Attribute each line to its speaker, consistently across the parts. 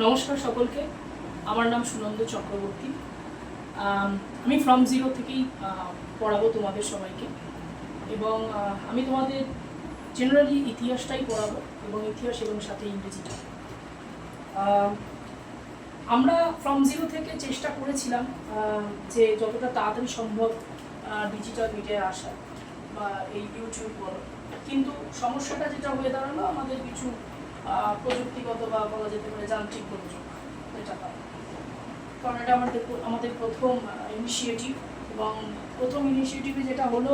Speaker 1: নমস্কার সকলকে। আমার নাম সুনন্দ চক্রবর্তী। আমি ফ্রম জিরো থেকেই পড়াবো তোমাদের সবাইকে, এবং আমি তোমাদের জেনারেলি ইতিহাসটাই পড়াবো, এবং ইতিহাস এবং সাথে ইংরেজিটা। আমরা ফ্রম জিরো থেকে চেষ্টা করেছিলাম যে যতটা তাড়াতাড়ি সম্ভব ডিজিটাল মিডিয়ায় আসা বা এই ইউটিউব বলো, কিন্তু সমস্যাটা যেটা হয়ে দাঁড়ালো আমাদের কিছু প্রযুক্তিগত বা বলা যেতে পারে যান্ত্রিক গোলযোগ, এটা কারণ এটা আমাদের প্রথম ইনিশিয়েটিভ, এবং প্রথম ইনিশিয়েটিভে যেটা হলো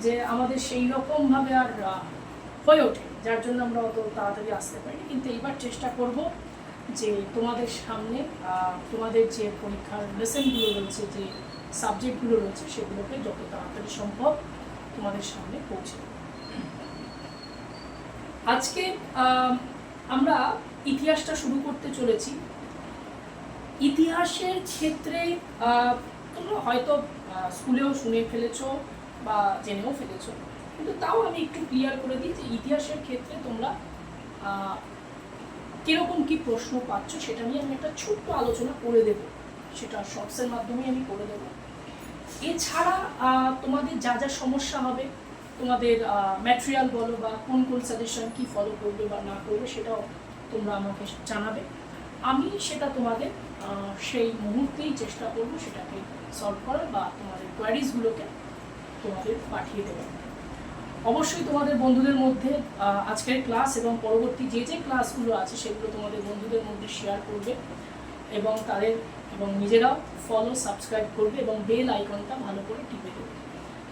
Speaker 1: যে আমাদের সেই রকমভাবে আর হয়ে ওঠে, যার জন্য আমরা অত তাড়াতাড়ি আসতে পারি। কিন্তু এইবার চেষ্টা করব যে তোমাদের সামনে তোমাদের যে পরীক্ষার লেসনগুলো রয়েছে, যে সাবজেক্টগুলো রয়েছে, সেগুলোকে যত তাড়াতাড়ি সম্ভব তোমাদের সামনে পৌঁছে দেব। আজকে আমরা ইতিহাসটা শুরু করতে চলেছি। ইতিহাসের ক্ষেত্রে তোমরা হয়তো স্কুলেও শুনে ফেলেছো বা জেনেও ফেলেছো, কিন্তু তাও আমি একটু ক্লিয়ার করে দিই যে ইতিহাসের ক্ষেত্রে তোমরা কীরকম কী প্রশ্ন পাচ্ছ সেটা নিয়ে আমি একটা ছোট্ট আলোচনা করে দেব, সেটা শর্টসের মাধ্যমে আমি করে দেব। এছাড়া তোমাদের যা যা সমস্যা হবে, তোমাদের ম্যাটেরিয়াল বলো বা কোন কোন সাজেশন কী ফলো করবে বা না করবে, সেটাও তোমরা আমাকে জানাবে। আমি সেটা তোমাদের সেই মুহূর্তেই চেষ্টা করব সেটাকে সলভ করার, বা তোমাদের কোয়ারিজগুলোকে তোমাদের পাঠিয়ে দেবো। অবশ্যই তোমাদের বন্ধুদের মধ্যে আজকের ক্লাস এবং পরবর্তী যে যে ক্লাসগুলো আছে সেগুলো তোমাদের বন্ধুদের মধ্যে শেয়ার করবে, এবং নিজেরাও ফলো সাবস্ক্রাইব করবে, এবং বেল আইকনটা ভালো করে টিপে দেবে।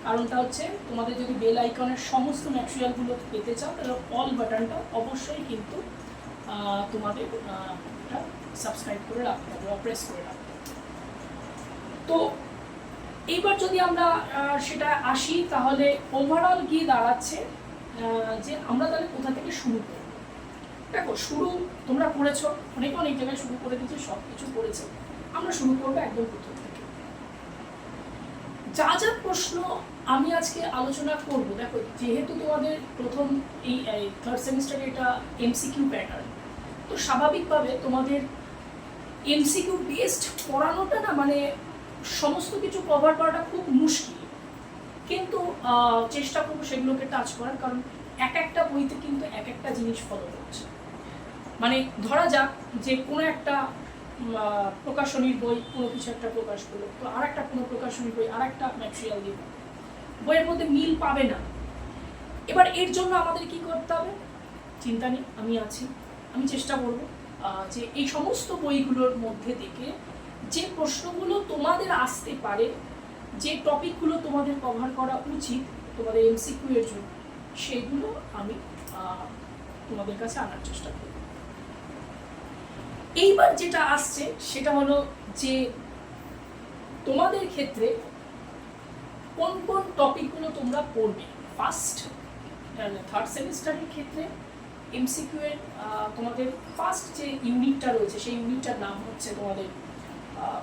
Speaker 1: কারণটা হচ্ছে, তোমাদের যদি বেল আইকনের সমস্ত ম্যাটেরিয়ালগুলো পেতে চাও তাহলে অল বাটনটা অবশ্যই কিন্তু তোমাদের সাবস্ক্রাইব করে রাখতে হবে বা প্রেস করে রাখতে হবে। তো এইবার যদি আমরা সেটা আসি, তাহলে ওভারঅল গিয়ে দাঁড়াচ্ছে যে আমরা তাহলে কোথা থেকে শুরু করব। দেখো, শুরু তোমরা করেছো, অনেক জায়গায় শুরু করে দিয়েছো, সব কিছু করেছে। আমরা শুরু করবো একদম প্রথম থেকে। যা যা প্রশ্ন আমি আজকে আলোচনা করব, দেখো যেহেতু তোমাদের প্রথম এই থার্ড সেমিস্টারে এটা এমসিকিউ প্যাটার্ন, তো স্বাভাবিকভাবে তোমাদের এমসিকিউ বেসড পড়ানোটা না, মানে সমস্ত কিছু কভার করাটা খুব মুশকিল, কিন্তু চেষ্টা করবো সেগুলোকে টাচ করার, কারণ এক একটা বইতে কিন্তু এক একটা জিনিস ফলো করছে। মানে ধরা যাক যে কোনো একটা প্রকাশনীর বই কোনো কিছু একটা প্রকাশ করলো, তো আর একটা কোনো প্রকাশনীর বই আর একটা ম্যাটেরিয়াল দিয়ে বইয়ের মধ্যে মিল পাবে না। এবার এর জন্য আমাদের কি করতে হবে, চিন্তা নেই, আমি আছি। আমি চেষ্টা করব যে এই সমস্ত বইগুলোর মধ্যে থেকে যে প্রশ্নগুলো তোমাদের আসতে পারে, যে টপিকগুলো তোমাদের কভার করা উচিত তোমাদের এমসিকিউ এর জন্য, সেগুলো আমি তোমাদের কাছে আনার চেষ্টা করব। এইবার যেটা আসছে সেটা হলো যে তোমাদের ক্ষেত্রে কোন কোন টপিকগুলো তোমরা পড়বে। ফার্স্ট থার্ড সেমিস্টারের ক্ষেত্রে এমসিকিউ এর তোমাদের ফার্স্ট যে ইউনিটটা রয়েছে, সেই ইউনিটটার নাম হচ্ছে তোমাদের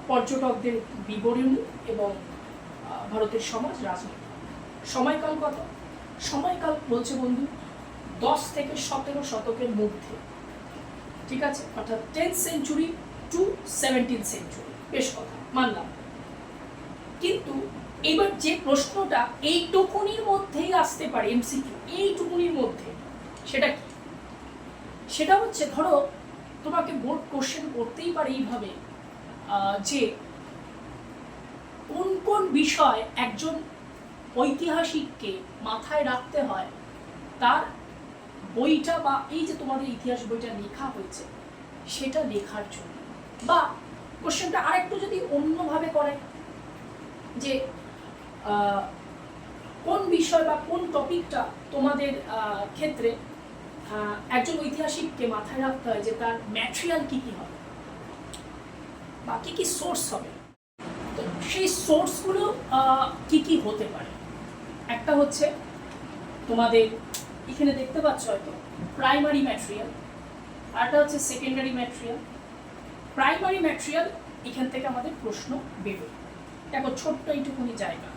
Speaker 1: পর্যটকদের বিবরণী এবং ভারতের সমাজ রাজনীতি। সময়কাল কত? সময়কাল বলছে বন্ধু 10 থেকে 17 শতকের মধ্যে, ঠিক আছে, অর্থাৎ 10th century two 17th century. বেশ কথা, মানলাম। কিন্তু এবার যে প্রশ্নটা এইটুকুনির মধ্যেই আসতে পারে এমসিকিউ, এইটুকুনির মধ্যে, সেটা কি? সেটা হচ্ছে, ধরো তোমাকে বোর্ড কোশ্চেন করতেই পারে এইভাবে যে কোন কোন বিষয় একজন ঐতিহাসিককে মাথায় রাখতে হয় তার বইটা, বা এই যে তোমাদের ইতিহাস বইটা লেখা হয়েছে সেটা লেখার জন্য। বা কোশ্চেনটা আরেকটু যদি অন্যভাবে করে, যে কোন বিষয় বা কোন টপিকটা তোমাদের ক্ষেত্রে একজন ঐতিহাসিককে মাথায় রাখতে হয় যে তার ম্যাটেরিয়াল কী কী হবে বা কী কী সোর্স হবে। তো সেই সোর্সগুলো কী কী হতে পারে, একটা হচ্ছে তোমাদের এখানে দেখতে পাচ্ছ হয়তো প্রাইমারি ম্যাটেরিয়াল, আরটা হচ্ছে সেকেন্ডারি ম্যাটেরিয়াল। প্রাইমারি ম্যাটেরিয়াল, এখান থেকে আমাদের প্রশ্ন বেরোয়। দেখো ছোট্ট এইটুকুনি জায়গা,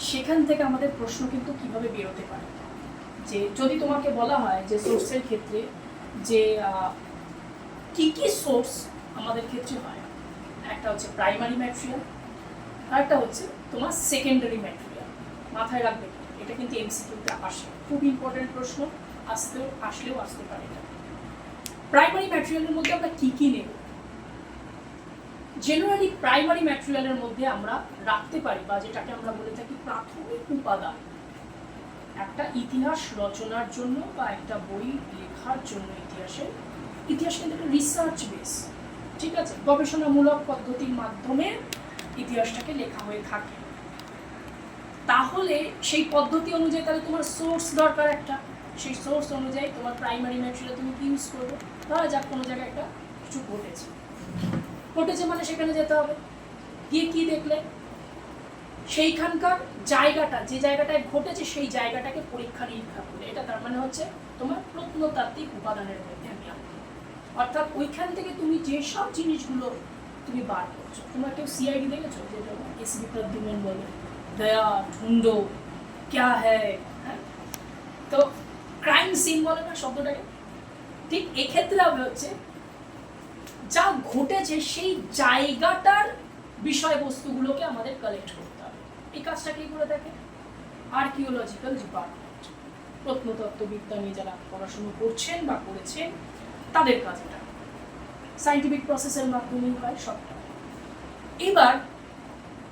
Speaker 1: সেখান থেকে আমাদের প্রশ্ন কিন্তু কিভাবে বেরোতে পারে। যে যদি তোমাকে বলা হয় যে সোর্সের ক্ষেত্রে যে কি কি সোর্স আমাদের ক্ষেত্রে হয়, একটা হচ্ছে প্রাইমারি ম্যাটেরিয়াল, আর একটা হচ্ছে তোমার সেকেন্ডারি ম্যাটেরিয়াল। মাথায় রাখবে, এটা কিন্তু এমসিকিউতে আসে, খুব ইম্পর্টেন্ট প্রশ্ন, আসলেও আসতে পারে। এটা প্রাইমারি ম্যাটেরিয়ালের মধ্যে আমরা কি কি নেব? জেনারেলি প্রাইমারি ম্যাটেরিয়ালের মধ্যে আমরা রাখতে পারি, বা যেটাকে আমরা বলে থাকি প্রাথমিক উপাদান, একটা ইতিহাস রচনার জন্য বা একটা বই লেখার জন্য। ইতিহাস কিন্তু একটা রিসার্চ বেস, ঠিক আছে, গবেষণামূলক পদ্ধতির মাধ্যমে ইতিহাসটাকে লেখা হয়ে থাকে। তাহলে সেই পদ্ধতি অনুযায়ী তাহলে তোমার সোর্স দরকার একটা, সেই সোর্স অনুযায়ী তোমার প্রাইমারি ম্যাটেরিয়াল তুমি কি ইউজ করবে। ধরা যাক কোনো জায়গায় একটা কিছু ঘটেছে মানে সেখানে যেতে হবে, গিয়ে কি দেখলে সেইখানকার জায়গাটা, যে জায়গাটায় ঘটেছে সেই জায়গাটাকে পরীক্ষা নিরীক্ষা করলে, এটা তার মানে হচ্ছে তোমার প্রত্নতাত্ত্বিক উপাদানের মধ্যে আমি আনবো। অর্থাৎ ওইখান থেকে তুমি যেসব জিনিসগুলো তুমি বার করছো, তোমরা কেউ সিআইডি দেখেছো, যেটা এসবি প্রদ্যুম্ন বলে, দয়া ঢুন্ডো ক্যা হ্যায়, হ্যাঁ, তো ক্রাইম সিন বলে না শব্দটাকে, ঠিক এক্ষেত্রে হবে হচ্ছে যা ঘটেছে সেই জায়গাটার বিষয়বস্তুগুলোকে আমাদের কালেক্ট করতে হবে। এই কাজটা কি করে থাকে আর্কিওলজিক্যাল ডিপার্টমেন্ট, প্রত্নতত্ত্ববিদ্যা নিয়ে যারা পড়াশুনো করছেন বা করেছেন তাদের কাজ এটা, সায়েন্টিফিক প্রসেসের মাধ্যমেই হয় সবটা। এবার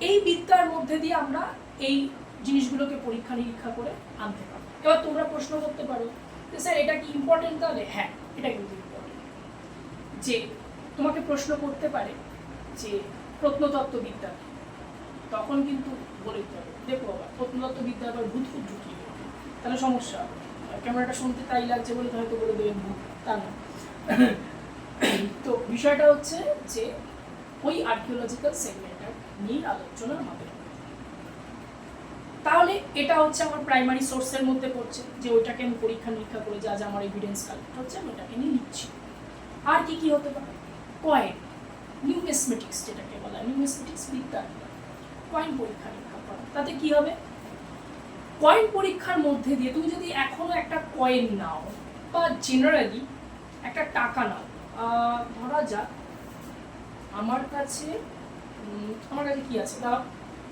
Speaker 1: এই বিদ্যার মধ্যে দিয়ে আমরা এই জিনিসগুলোকে পরীক্ষা নিরীক্ষা করে আনতে পারবো। এবার তোমরা প্রশ্ন করতে পারো যে স্যার এটা কি ইম্পর্টেন্ট? তাহলে হ্যাঁ, এটা কিন্তু ইম্পর্টেন্ট। যে তোমাকে প্রশ্ন করতে পারে যে প্রত্নতত্ত্ববিদ্যা, তখন কিন্তু বলে দিতে হবে দেখো বাবা প্রত্নতত্ত্ববিদ্যা আবার ভূত ঢুকিয়ে দেবে, তাহলে সমস্যা হবে। ক্যামেরাটা শুনতে তাই লাগছে বলে হয়তো বলে দেবেন ভূত, তা না। তো বিষয়টা হচ্ছে যে ওই আর্কিওলজিক্যাল সেগমেন্টটা নিয়ে আলোচনা আমাদের। তাহলে এটা হচ্ছে আমার প্রাইমারি সোর্সের মধ্যে পড়ছে, যে ওইটাকে আমি পরীক্ষা নিরীক্ষা করে যা যা আমার এভিডেন্স কালেক্ট হচ্ছে আমি ওটাকে নিয়ে নিচ্ছি। আর কি কি হতে পারে? কয়েন, নিউমিসমেটিক্স যেটাকে বলা হয়, নিউমিসমেটিক্স বিদ্যা, কয়েন পরীক্ষা নিরীক্ষা করা। তাতে কি হবে? কয়েন পরীক্ষার মধ্যে দিয়ে তুমি যদি এখনো একটা কয়েন নাও বা জেনারেলি একটা টাকা নাও, ধরা যাক আমার কাছে কি আছে, দাও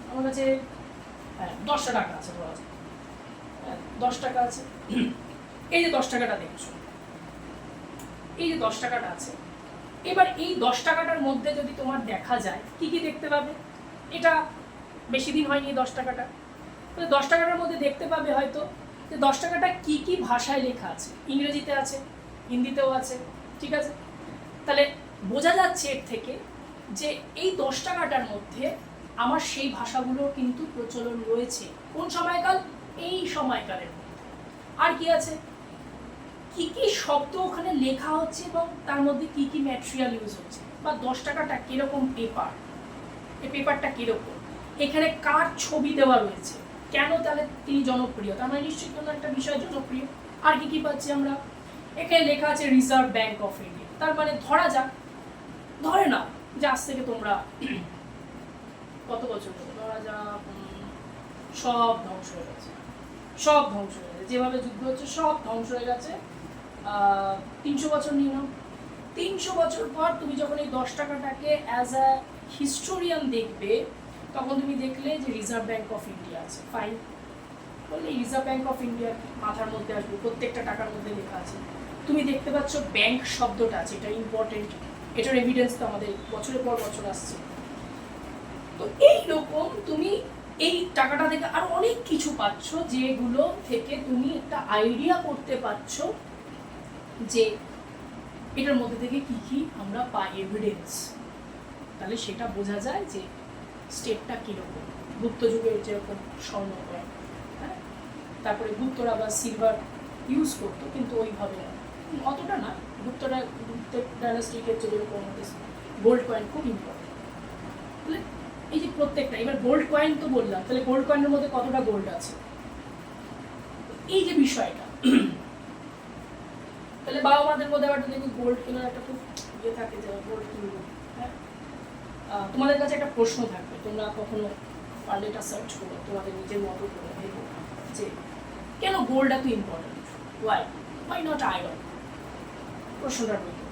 Speaker 1: আমার কাছে 10টা টাকা আছে, ধরা যাক 10 টাকা আছে। এই যে 10 টাকাটা দেখছো, এই যে 10 টাকাটা আছে, এবার এই 10 টাকাটার মধ্যে যদি তোমার দেখা যায় কি কি দেখতে পাবে, এটা বেশি দিন হয়নি 10 টাকাটা, 10 টাকাটার মধ্যে দেখতে পাবে হয়তো যে 10 টাকাটা কি কি ভাষায় লেখা আছে, ইংরেজিতে আছে, হিন্দিতেও আছে, ঠিক আছে। তাহলে বোঝা যাচ্ছে এর থেকে যে এই 10 টাকাটার মধ্যে আমার সেই ভাষাগুলোর কিন্তু প্রচলন রয়েছে। কোন সময়কাল? এই সময়কালের মধ্যে। আর কি আছে, কি কি শব্দ ওখানে লেখা হচ্ছে এবং তার মধ্যে কি কি ম্যাটেরিয়াল ইউজ হচ্ছে, বা 10 টাকাটা কিরকম পেপার, এই পেপারটা কিরকম, এখানে কার ছবি দেওয়া রয়েছে, কেন তাহলে তিনি জনপ্রিয়, তার মানে নিশ্চয়ই কোনো একটা বিষয় জনপ্রিয়। আর কি কি পাচ্ছি আমরা, এখানে লেখা আছে রিজার্ভ ব্যাংক অফ ইন্ডিয়া, তার মানে ধরে নাও যে আজ থেকে তোমরা কত বছর ধরে, ধরা যাক সব ধ্বংস হয়ে গেছে, যেভাবে যুদ্ধ হচ্ছে সব ধ্বংস হয়ে গেছে, 300 বছর নিয়ে নাও। 300 বছর পর তুমি যখন এই 10 টাকাটাকে অ্যাজ আ হিস্টোরিয়ান দেখবে, তখন তুমি দেখলে যে রিজার্ভ ব্যাংক অফ ইন্ডিয়া আছে, ফাইন, বললে রিজার্ভ ব্যাংক অফ ইন্ডিয়া মাথার মধ্যে আসবে, প্রত্যেকটা টাকার মধ্যে লেখা আছে। তুমি দেখতে পাচ্ছ ব্যাংক শব্দটা আছে, এটা ইম্পর্টেন্ট, এটার এভিডেন্স তো আমাদের বছরের পর বছর আসছে। তো এইরকম তুমি এই টাকাটা থেকে আর অনেক কিছু পাচ্ছ, যেগুলো থেকে তুমি একটা আইডিয়া করতে পারছো যে এটার মধ্যে থেকে কি কি আমরা পাই এভিডেন্স। তাহলে সেটা বোঝা যায় যে স্টেপটা কীরকম। গুপ্ত যুগের যেরকম স্বর্ণ কয়েন, হ্যাঁ, তারপরে গুপ্তরা আবার সিলভার ইউজ করতো, কিন্তু ওইভাবে না, অতটা না। গুপ্ত ডাইনাস্টির ক্ষেত্রে যেরকম আমাদের গোল্ড কয়েন খুব ইম্পর্টেন্ট। তাহলে এই যে প্রত্যেকটা, এবার গোল্ড কয়েন তো বললাম, তাহলে গোল্ড কয়েনের মধ্যে কতটা গোল্ড আছে, এই যে বিষয়টা। তাহলে বাবা মাদের মধ্যে আবার দেখবি গোল্ড কেনার একটা খুব ইয়ে থাকে যে গোল্ড কিনবো, হ্যাঁ। তোমাদের কাছে একটা প্রশ্ন থাকবে, তোমরা কখনো পারলে এটা সার্চ করো তোমাদের নিজের মতো করে, ভেবো যে কেন গোল্ড এত ইম্পর্টেন্ট, ওয়াই নট আয়রন, প্রশ্নটা বলবো।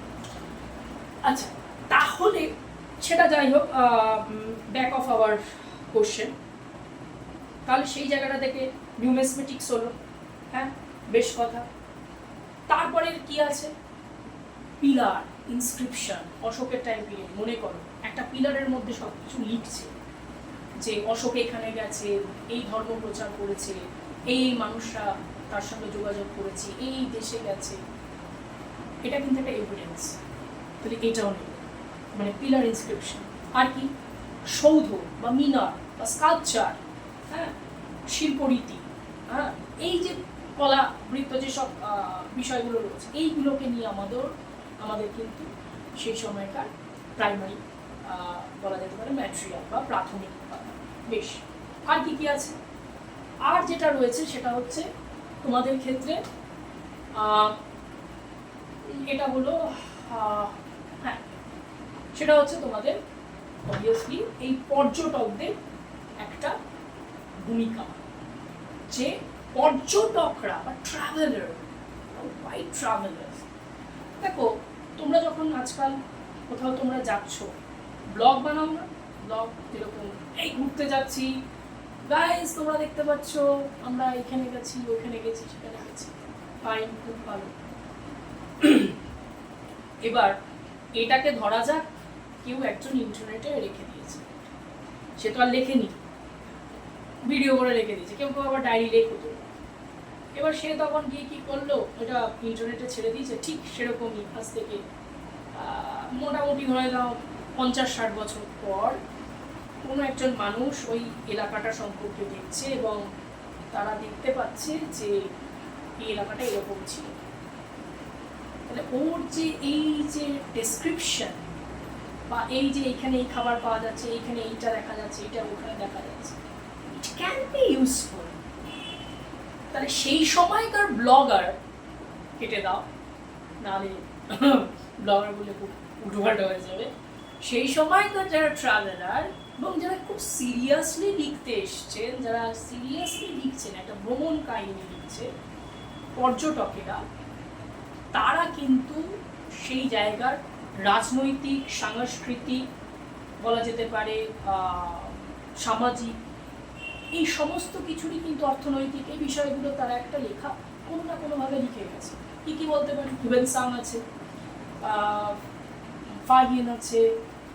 Speaker 1: আচ্ছা, তাহলে সেটা যাই হোক, ব্যাক অফ আওয়ার কোশ্চেন। তাহলে সেই জায়গাটা থেকে নিউমেসমেটিক্স হলো, হ্যাঁ বেশ কথা। তারপরে কি আছে, পিলার ইনস্ক্রিপশন। অশোকের টাইম পিরিয়ড, মনে করো একটা পিলারের মধ্যে সব কিছু লিখছে যে অশোক এখানে গেছে, এই ধর্ম প্রচার করেছে, এই মানুষরা তার সঙ্গে যোগাযোগ করেছে, এই দেশে গেছে, এটা কিন্তু একটা এভিডেন্স। তাহলে এটাও নেই, মানে পিলার ইনস্ক্রিপশন। আর কি, সৌধ বা মিনার বা স্কাল্পচার, হ্যাঁ শিল্পরীতি, হ্যাঁ এই যে কলা বৃত্ত যেসব বিষয়গুলো রয়েছে, এইগুলোকে নিয়ে আমাদের কিন্তু সেই সময়কার প্রাইমারি বলা যেতে পারে ম্যাটেরিয়াল বা প্রাথমিক। বেশ, আর কি কি আছে? আর যেটা রয়েছে সেটা হচ্ছে তোমাদের ক্ষেত্রে এটা হলো, হ্যাঁ সেটা হচ্ছে তোমাদের অবভিয়াসলি এই পর্যটকদের একটা ভূমিকা, যে পর্যটকরা বা ট্রাভেলার, হোয়াইট ট্রাভেলার। দেখো তোমরা যখন আজকাল কোথাও তোমরা যাচ্ছ, ব্লগ বানাও না, ব্লগ যেরকম এই ঘুরতে যাচ্ছি গাইস তোমরা দেখতে পাচ্ছ আমরা এখানে গেছি, ওখানে গেছি, সেখানে গেছি, ফাইন, খুব ভালো। এবার এটাকে ধরা যাক কেউ একজন ইন্টারনেটে রেখে দিয়েছে, সে তো আর লেখেনি, ভিডিও করে রেখে দিয়েছে, কেউ কেউ আবার ডায়েরি লেখতো। এবার সে তখন গিয়ে কি করলো, এটা ইন্টারনেটে ছেড়ে দিয়েছে। ঠিক সেরকমই আজ থেকে মোটামুটি ধরে নাও 50-60 বছর পর কোনো একজন মানুষ ওই এলাকাটা সম্পর্কে দেখছে এবং তারা দেখতে পাচ্ছে যে এই এলাকাটা এরকম ছিল। তাহলে ওর যে এই যে ডেসক্রিপশন বা এই যে এইখানে এই খাবার পাওয়া যাচ্ছে, এইখানে এইটা দেখা যাচ্ছে, এটা ওখানে দেখা যাচ্ছে, ইট ক্যান বি ইউজফুল। তাহলে সেই সময়কার ব্লগার, কেটে দাও নাহলে ব্লগার বলে খুব উল্টোপাল্টা হয়ে যাবে, সেই সময়কার যারা ট্রাভেলার এবং যারা খুব সিরিয়াসলি লিখতে এসছেন, যারা সিরিয়াসলি লিখছেন, একটা ভ্রমণ কাহিনী লিখছে, পর্যটকেরা, তারা কিন্তু সেই জায়গার রাজনৈতিক, সাংস্কৃতিক, বলা যেতে পারে সামাজিক, এই সমস্ত কিছুরই কিন্তু অর্থনৈতিক এই বিষয়গুলো তারা একটা লেখা কোনো না কোনোভাবে লিখে গেছে। কী কী বলতে পারি, হিউয়েনসাং আছে, ফাহিয়েন আছে,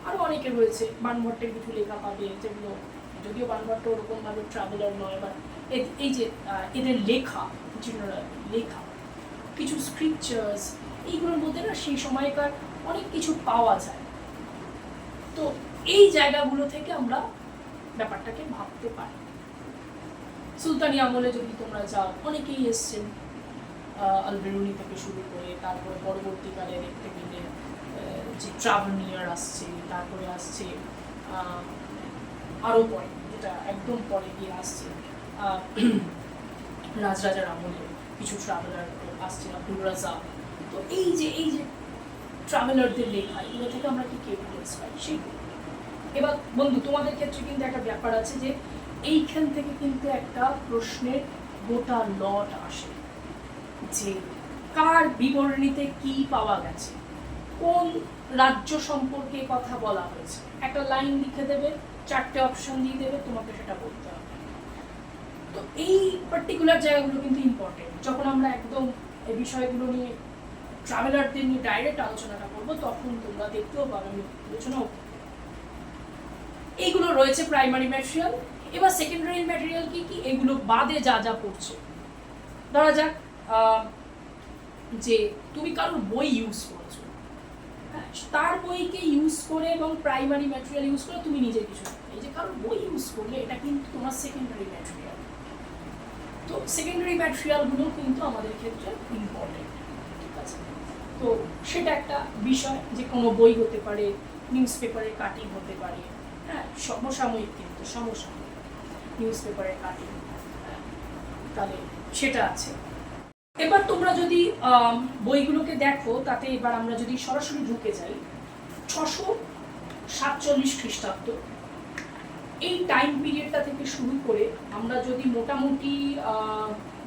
Speaker 1: আরও অনেকে রয়েছে। বানভট্টের কিছু লেখা পাবে, যেগুলো যদিও বানভট্ট ওরকমভাবে ট্রাভেলার নয়, বা এই যে এদের লেখা, লেখা কিছু স্ক্রিপচার্স, এইগুলোর মধ্যে না সেই সময়কার অনেক কিছু পাওয়া যায়। তো এই জায়গাগুলো থেকে আমরা ব্যাপারটাকে ভাবতে পারি। সুলতানি আমলে যদি তোমরা যাও, অনেকেই এসছেন, আল-বেরুনি থেকে শুরু করে, তারপরে পরবর্তীকালে দেখতে গেলে যে ট্রাভেলিয়ার আসছে, তারপরে আসছে আরও পরে, যেটা একদম পরে গিয়ে আসছে রাজরাজার আমলে কিছু ট্রাভেলার আসছে, আব্দুল রাজ্জাক। তো এই যে ট্রাভেলারদের লেখা, এগুলো থেকে আমরা কি এভিডেন্স পাই সেইগুলো। এবার বন্ধু তোমাদের ক্ষেত্রে কিন্তু একটা ব্যাপার আছে যে এইখান থেকে কিন্তু একটা প্রশ্নের গোটা লট আসে, যে কার বিবরণীতে কি পাওয়া গেছে, কোন রাজ্য সম্পর্কে কথা বলা হয়েছে। একটা লাইন লিখে দেবে, 4টে অপশন দিয়ে দেবে, তোমাকে সেটা বলতে হবে। তো এই পার্টিকুলার জায়গাগুলো কিন্তু ইম্পর্টেন্ট। যখন আমরা একদম এই বিষয়গুলো নিয়ে ট্রাভেলারদের নিয়ে ডাইরেক্ট আলোচনাটা করবো, তখন তোমরা দেখতেও পাবে, আমি আলোচনাও। এইগুলো রয়েছে প্রাইমারি ম্যাটেরিয়াল। এবার সেকেন্ডারি ম্যাটেরিয়াল কি কি, এগুলো বাদে যা যা পড়ছে, ধরা যাক যে তুমি কারোর বই ইউজ করছো, তার বইকে ইউজ করে এবং প্রাইমারি ম্যাটেরিয়াল ইউজ করে তুমি নিজে কিছু, এই যে কারোর বই ইউজ করলে এটা কিন্তু তোমার সেকেন্ডারি ম্যাটেরিয়াল। তো সেকেন্ডারি ম্যাটেরিয়ালগুলো কিন্তু আমাদের ক্ষেত্রে ইম্পর্টেন্ট, ঠিক আছে? তো সেটা একটা বিষয়, যে কোনো বই হতে পারে, নিউজ পেপারের কাটিং হতে পারে, হ্যাঁ সমসাময়িক, কিন্তু সমসাময়িক নিউজ পেপারের কাটিং, তাহলে সেটা আছে। এবার তোমরা যদি বইগুলোকে দেখো, তাতে এবার আমরা যদি সরাসরি ঢুকে যাই 647 খ্রিস্টাব্দ, এই টাইম পিরিয়ডটা থেকে শুরু করে আমরা যদি মোটামুটি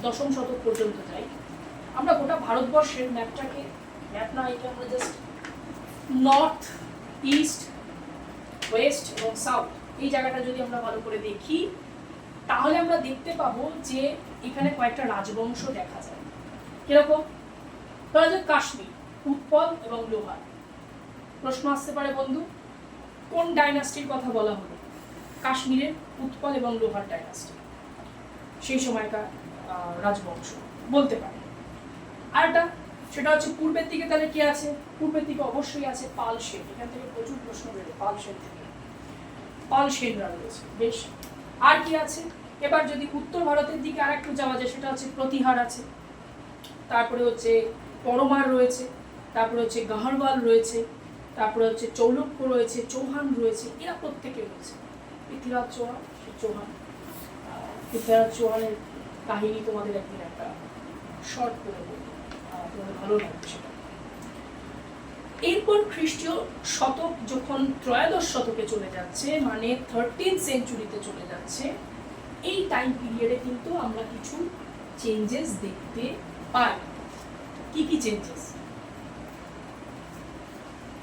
Speaker 1: 10ম শতক পর্যন্ত যাই, আমরা গোটা ভারতবর্ষের ম্যাপটাকে, ম্যাপ না, এটা আমরা জাস্ট নর্থ, ইস্ট, ওয়েস্ট এবং সাউথ, এই জায়গাটা যদি আমরা ভালো করে দেখি তাহলে আমরা দেখতে পাবো যে এখানে কয়েকটা রাজবংশ দেখা যায়। কিরকম? ধরা যাক কাশ্মীর, উৎপল এবং লোহার। প্রশ্ন আসতে পারে বন্ধু, কোন ডাইনাস্টির কথা বলা হলো? কাশ্মীরের উৎপল এবং লোহার ডাইনাস্টি, সেই সময়কার রাজবংশ বলতে পারে। আরেকটা সেটা হচ্ছে পূর্বের দিকে, তাহলে কি আছে? পূর্বের দিকে অবশ্যই আছে পাল সেন। এখান থেকে প্রচুর প্রশ্ন বেরোয় পাল সেন থেকে, পাল সেনরা রয়েছে। বেশ, আর কি আছে? এবার যদি উত্তর ভারতের দিকে আর একটু যাওয়া যায়, সেটা হচ্ছে প্রতিহার আছে, তারপরে হচ্ছে পরমার রয়েছে, তারপরে হচ্ছে গাহরওয়াল রয়েছে, তারপরে হচ্ছে চৌলুক্য রয়েছে, চৌহান রয়েছে, এরা প্রত্যেকে রয়েছে। পৃথ্বীরাজ চৌহান, পৃথ্বীরাজ চৌহানের কাহিনী তোমাদের একদিন একটা শর্ট করে বলবো, তোমাদের ভালো লাগবে সেটা। এরপর খ্রিস্টীয় শতক যখন ত্রয়োদশ শতকে চলে যাচ্ছে, মানে 13th সেঞ্চুরিতে চলে যাচ্ছে, এই টাইম পিরিয়ডে কিন্তু আমরা কিছু চেঞ্জেস দেখতে পাই। কি কি চেঞ্জেস,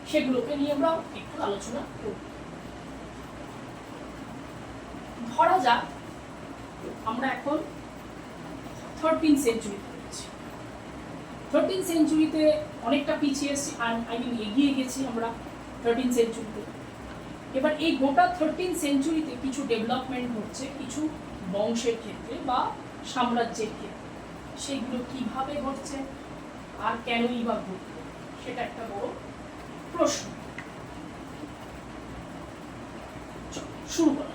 Speaker 1: সেগুলোকে নিয়ে আমরা একটু আলোচনা করব। ধরা যাক আমরা এখন 13th সেঞ্চুরিতে রয়েছি। 13th সেঞ্চুরিতে অনেকটা পিছিয়ে এসেছি, এগিয়ে গেছি আমরা 13th সেঞ্চুরিতে। এবার এই গোটা 13th সেঞ্চুরিতে কিছু ডেভেলপমেন্ট হচ্ছে কিছু বংশের ক্ষেত্রে বা সাম্রাজ্যের ক্ষেত্রে। সেগুলো কিভাবে ঘটছে আর কেনই বা ঘটবে, সেটা একটা বড় প্রশ্ন। শুরু করা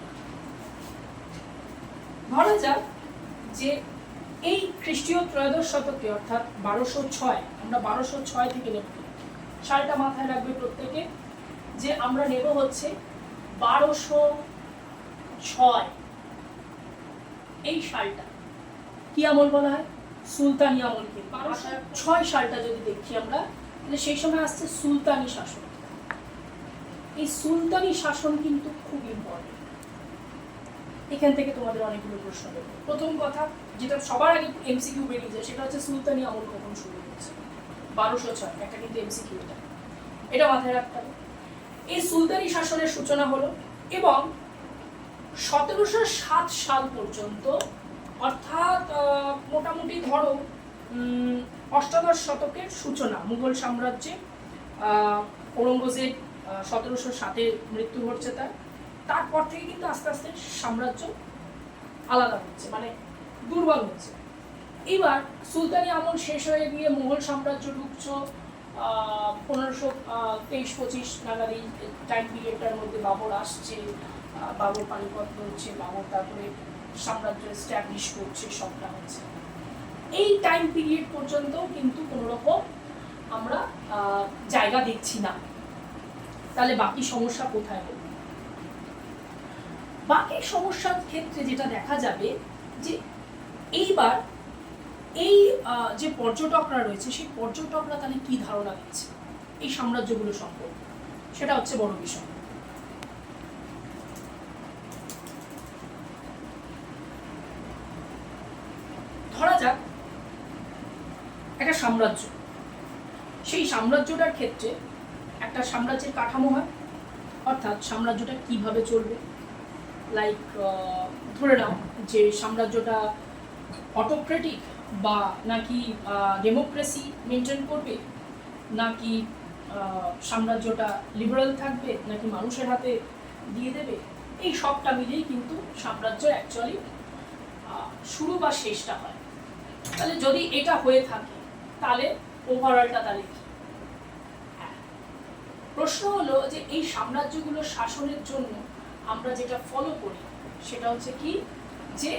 Speaker 1: ধরা যাক যে এই খ্রিস্টীয় ত্রয়োদশ শতকে অর্থাৎ 1206, আমরা 1206 থেকে নেব। সালটা মাথায় রাখবে প্রত্যেকে, যে আমরা নেব হচ্ছে 1206। এই সালটা কি আমল বলা হয়? সুলতানি আমলকে। 1206 সালটা যদি দেখি আমরা, তাহলে সেই সময় আসছে সুলতানি শাসন। এই সুলতানি শাসন কিন্তু খুব ইম্পর্টেন্ট। এখান থেকে তোমাদের অনেকগুলো প্রশ্ন দেবো। প্রথম কথা যেটা সবার আগে এমসিকিউ বেরিয়ে যায়, সেটা হচ্ছে সুলতানি আমল কখন শুরু হয়েছে? 1206, একটা কিন্তু এমসিকিউ, এটা মাথায় রাখতে হবে। এই সুলতানি শাসনের সূচনা হলো এবং 1707 সাল পর্যন্ত, অর্থাৎ মোটামুটি ধরো অষ্টাদশ শতকের সূচনা, মুঘল সাম্রাজ্যে ঔরঙ্গজেব 1707-এ মৃত্যু ঘটছে তারপর থেকে কিন্তু আস্তে আস্তে সাম্রাজ্য আলাদা হচ্ছে, মানে দুর্বল হচ্ছে। এবার সুলতানি আমল শেষ হয়ে গিয়ে মুঘল সাম্রাজ্য ঢুকছো 1523-25 নাগাদ। এই টাইম পিরিয়ডটার মধ্যে বাবর আসছে, বাবর পানিপত্র হচ্ছে, বাবর তারপরে সাম্রাজ্য এস্টাবলিশ করছে, সবটা হচ্ছে। এই টাইম পিরিয়ড পর্যন্ত কিন্তু কোনো রকম আমরা জায়গা দেখছি না। তাহলে বাকি সমস্যা কোথায় হবে? বাকি সমস্যার ক্ষেত্রে যেটা দেখা যাবে যে এইবার এই যে পর্যটকরা রয়েছে, সেই পর্যটকরা তাহলে কি ধারণা দিচ্ছে এই সাম্রাজ্যগুলো সম্পর্কে, সেটা হচ্ছে বড় বিষয়। ধরা যাক একটা সাম্রাজ্য, সেই সাম্রাজ্যটার ক্ষেত্রে একটা সাম্রাজ্যের কাঠামো হয়, অর্থাৎ সাম্রাজ্যটা কিভাবে চলবে। লাইক ধরে নাও যে সাম্রাজ্যটা অটোক্রেটিক বা নাকি ডেমোক্রেসি মেনটেন করবে, নাকি সাম্রাজ্যটা লিবারাল থাকবে, নাকি মানুষের হাতে দিয়ে দেবে। এই সবটা মিলেই কিন্তু সাম্রাজ্য অ্যাকচুয়ালি শুরু বা শেষটা হয়। তাহলে যদি এটা হয়ে থাকে তাহলে ওভারঅলটা তাহলে কি? প্রশ্ন হলো যে এই সাম্রাজ্যগুলো শাসনের জন্য আমরা যেটা ফলো করি সেটা হচ্ছে কি, যে